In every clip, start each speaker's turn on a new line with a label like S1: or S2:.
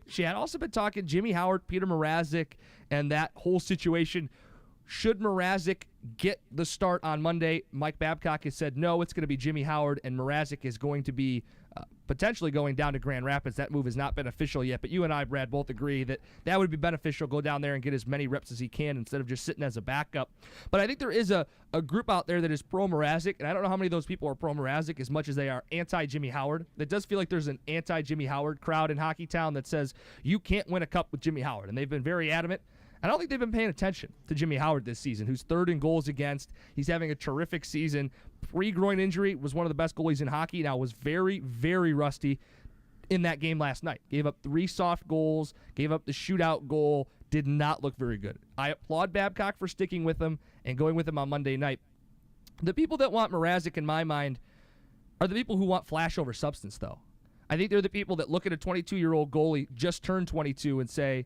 S1: She had also been talking Jimmy Howard, Peter Mrazek, and that whole situation. Should Mrazek get the start on Monday? Mike Babcock has said no, it's going to be Jimmy Howard, and Mrazek is going to be potentially going down to Grand Rapids. That move has not been official yet, but you and I, Brad, both agree that that would be beneficial. Go down there and get as many reps as he can instead of just sitting as a backup. But I think there is a group out there that is pro-Mrazek, and I don't know how many of those people are pro-Mrazek as much as they are anti-Jimmy Howard. It does feel like there's an anti-Jimmy Howard crowd in Hockey Town that says you can't win a cup with Jimmy Howard, and they've been very adamant. I don't think they've been paying attention to Jimmy Howard this season, who's third in goals against. He's having a terrific season. Pre-groin injury, was one of the best goalies in hockey. Now was very, very rusty in that game last night. Gave up 3 soft goals, gave up the shootout goal, did not look very good. I applaud Babcock for sticking with him and going with him on Monday night. The people that want Mrazek, in my mind, are the people who want flash over substance, though. I think they're the people that look at a 22-year-old goalie, just turned 22, and say,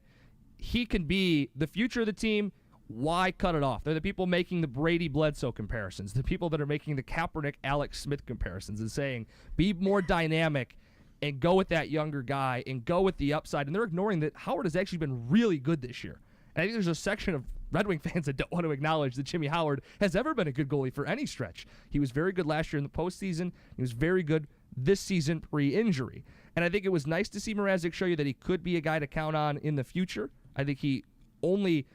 S1: he can be the future of the team. Why cut it off? They're the people making the Brady Bledsoe comparisons, the people that are making the Kaepernick Alex Smith comparisons and saying, be more dynamic and go with that younger guy and go with the upside. And they're ignoring that Howard has actually been really good this year. And I think there's a section of Red Wing fans that don't want to acknowledge that Jimmy Howard has ever been a good goalie for any stretch. He was very good last year in the postseason. He was very good this season pre-injury. And I think it was nice to see Mrazek show you that he could be a guy to count on in the future. I think he only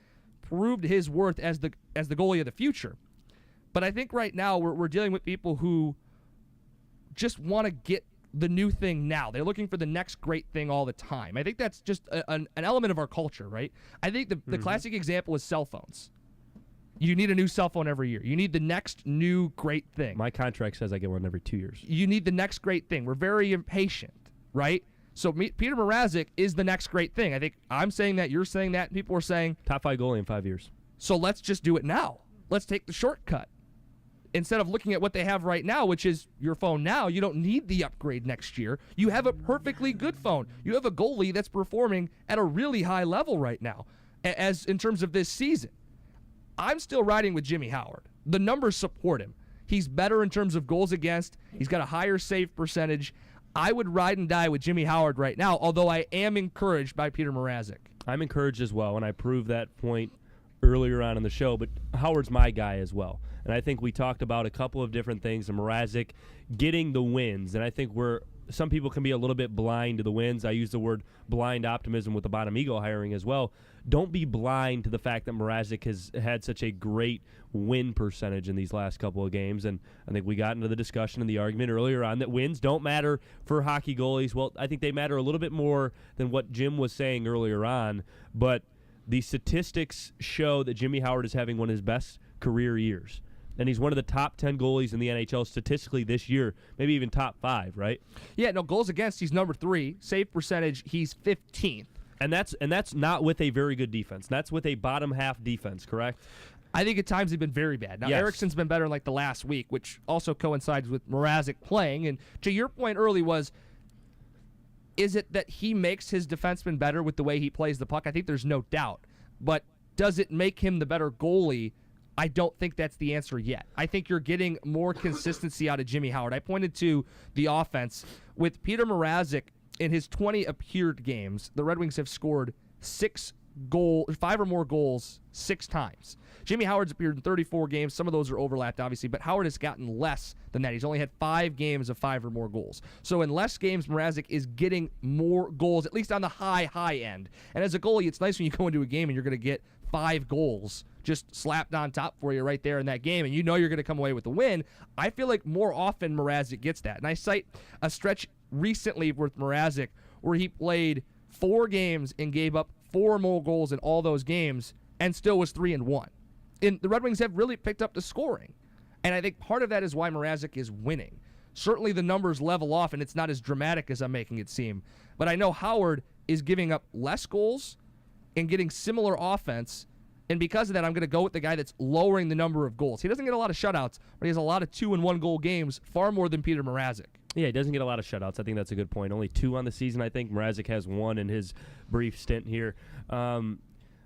S1: proved his worth as the goalie of the future. But I think right now we're dealing with people who just want to get the new thing now. They're looking for the next great thing all the time. I think that's just an element of our culture, right? I think the classic example is cell phones. You need a new cell phone every year. You need the next new great thing.
S2: My contract says I get one every 2 years.
S1: You need the next great thing. We're very impatient, right? So Peter Mrazek is the next great thing. I think I'm saying that, you're saying that, and people are saying
S2: top 5 goalie in 5 years.
S1: So let's just do it now. Let's take the shortcut. Instead of looking at what they have right now, which is your phone now, you don't need the upgrade next year. You have a perfectly good phone. You have a goalie that's performing at a really high level right now, as in terms of this season. I'm still riding with Jimmy Howard. The numbers support him. He's better in terms of goals against. He's got a higher save percentage. I would ride and die with Jimmy Howard right now, although I am encouraged by Peter Mrazek.
S2: I'm encouraged as well, and I proved that point earlier on in the show, but Howard's my guy as well. And I think we talked about a couple of different things, and Mrazek getting the wins, and I think some people can be a little bit blind to the wins. I use the word blind optimism with the Bottom Eagle hiring as well. Don't be blind to the fact that Mrazek has had such a great win percentage in these last couple of games. And I think we got into the discussion and the argument earlier on that wins don't matter for hockey goalies. Well, I think they matter a little bit more than what Jim was saying earlier on. But the statistics show that Jimmy Howard is having one of his best career years. And he's one of the top 10 goalies in the NHL statistically this year, maybe even top 5, right?
S1: Yeah, no, goals against, he's number 3. Save percentage, he's 15th.
S2: And that's not with a very good defense. That's with a bottom half defense, correct?
S1: I think at times they've been very bad. Now,
S2: yes.
S1: Ericsson's been better in like the last week, which also coincides with Mrazek playing. And to your point early is it that he makes his defenseman better with the way he plays the puck? I think there's no doubt. But does it make him the better goalie? I don't think that's the answer yet. I think you're getting more consistency out of Jimmy Howard. I pointed to the offense. With Peter Mrazek, in his 20 appeared games, the Red Wings have scored 5 or more goals 6 times. Jimmy Howard's appeared in 34 games. Some of those are overlapped, obviously, but Howard has gotten less than that. He's only had 5 games of 5 or more goals. So in less games, Mrazek is getting more goals, at least on the high end. And as a goalie, it's nice when you go into a game and you're going to get 5 goals just slapped on top for you right there in that game, and you know you're going to come away with the win. I feel like more often Mrazek gets that. And I cite a stretch recently with Mrazek where he played 4 games and gave up 4 more goals in all those games and still was 3-1. And the Red Wings have really picked up the scoring. And I think part of that is why Mrazek is winning. Certainly the numbers level off, and it's not as dramatic as I'm making it seem. But I know Howard is giving up less goals and getting similar offense. And because of that, I'm going to go with the guy that's lowering the number of goals. He doesn't get a lot of shutouts, but he has a lot of 2- and 1-goal games, far more than Peter Mrazek.
S2: Yeah, he doesn't get a lot of shutouts. I think that's a good point. Only 2 on the season, I think. Mrazek has 1 in his brief stint here.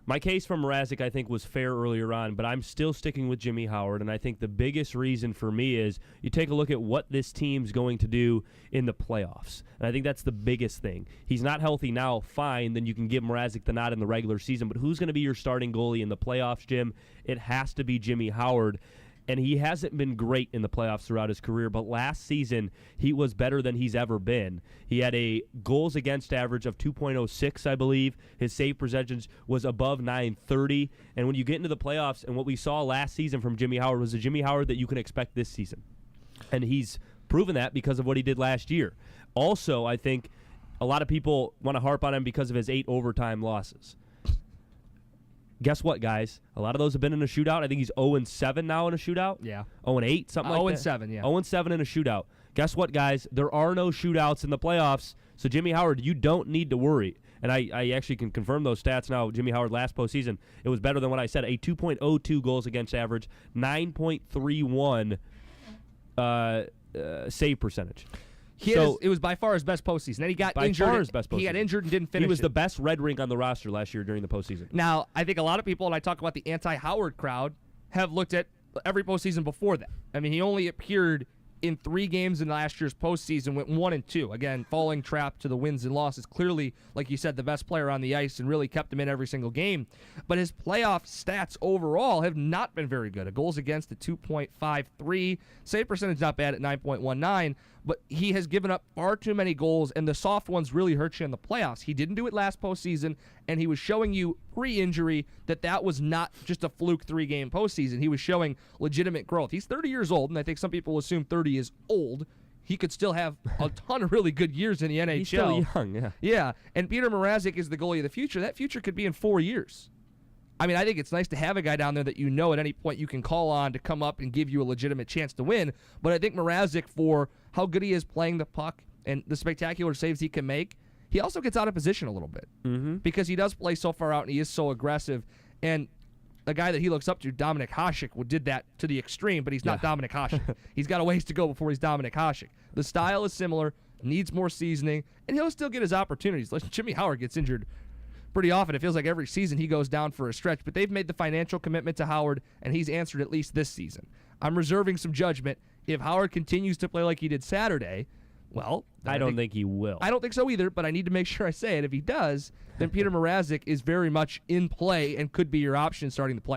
S2: My case from Mrazek, I think, was fair earlier on, but I'm still sticking with Jimmy Howard, and I think the biggest reason for me is you take a look at what this team's going to do in the playoffs, and I think that's the biggest thing. He's not healthy now, fine, then you can give Mrazek the nod in the regular season, but who's going to be your starting goalie in the playoffs, Jim? It has to be Jimmy Howard. And he hasn't been great in the playoffs throughout his career, but last season he was better than he's ever been. He had a goals against average of 2.06, I believe. His save percentage was above 930. And when you get into the playoffs, and what we saw last season from Jimmy Howard was the Jimmy Howard that you can expect this season. And he's proven that because of what he did last year. Also, I think a lot of people want to harp on him because of his 8 overtime losses. Guess what, guys? A lot of those have been in a shootout. I think he's 0-7 now in a shootout.
S1: Yeah.
S2: 0-8, something like that.
S1: 0-7, yeah.
S2: 0-7 in a shootout. Guess what, guys? There are no shootouts in the playoffs, so Jimmy Howard, you don't need to worry. And I actually can confirm those stats now. Jimmy Howard last postseason, it was better than what I said. A 2.02 goals against average, 9.31 save percentage.
S1: It was by far his best postseason. Then he got injured.
S2: By far his best postseason.
S1: He got injured and didn't finish.
S2: He was the best Red Ring on the roster last year during the postseason.
S1: Now, I think a lot of people, and I talk about the anti-Howard crowd, have looked at every postseason before that. I mean, he only appeared in 3 games in last year's postseason, went 1-2. Again, falling trap to the wins and losses. Clearly, like you said, the best player on the ice and really kept him in every single game. But his playoff stats overall have not been very good. A goals against at 2.53. Save percentage not bad at 9.19. But he has given up far too many goals, and the soft ones really hurt you in the playoffs. He didn't do it last postseason, and he was showing you pre-injury that was not just a fluke 3-game postseason. He was showing legitimate growth. He's 30 years old, and I think some people assume 30 is old. He could still have a ton of really good years in the NHL.
S2: He's still young, yeah.
S1: Yeah, and Petr Mrazek is the goalie of the future. That future could be in 4 years. I mean, I think it's nice to have a guy down there that you know at any point you can call on to come up and give you a legitimate chance to win. But I think Mrazek, for how good he is playing the puck and the spectacular saves he can make, he also gets out of position a little bit because he does play so far out and he is so aggressive. And a guy that he looks up to, Dominik Hasek, did that to the extreme, but he's not Dominik Hasek. He's got a ways to go before he's Dominik Hasek. The style is similar, needs more seasoning, and he'll still get his opportunities. Like Jimmy Howard gets injured pretty often. It feels like every season he goes down for a stretch, but they've made the financial commitment to Howard, and he's answered at least this season. I'm reserving some judgment. If Howard continues to play like he did Saturday, well,
S2: I don't think he will.
S1: I don't think so either, but I need to make sure I say it. If he does, then Petr Mrazek is very much in play and could be your option starting the play.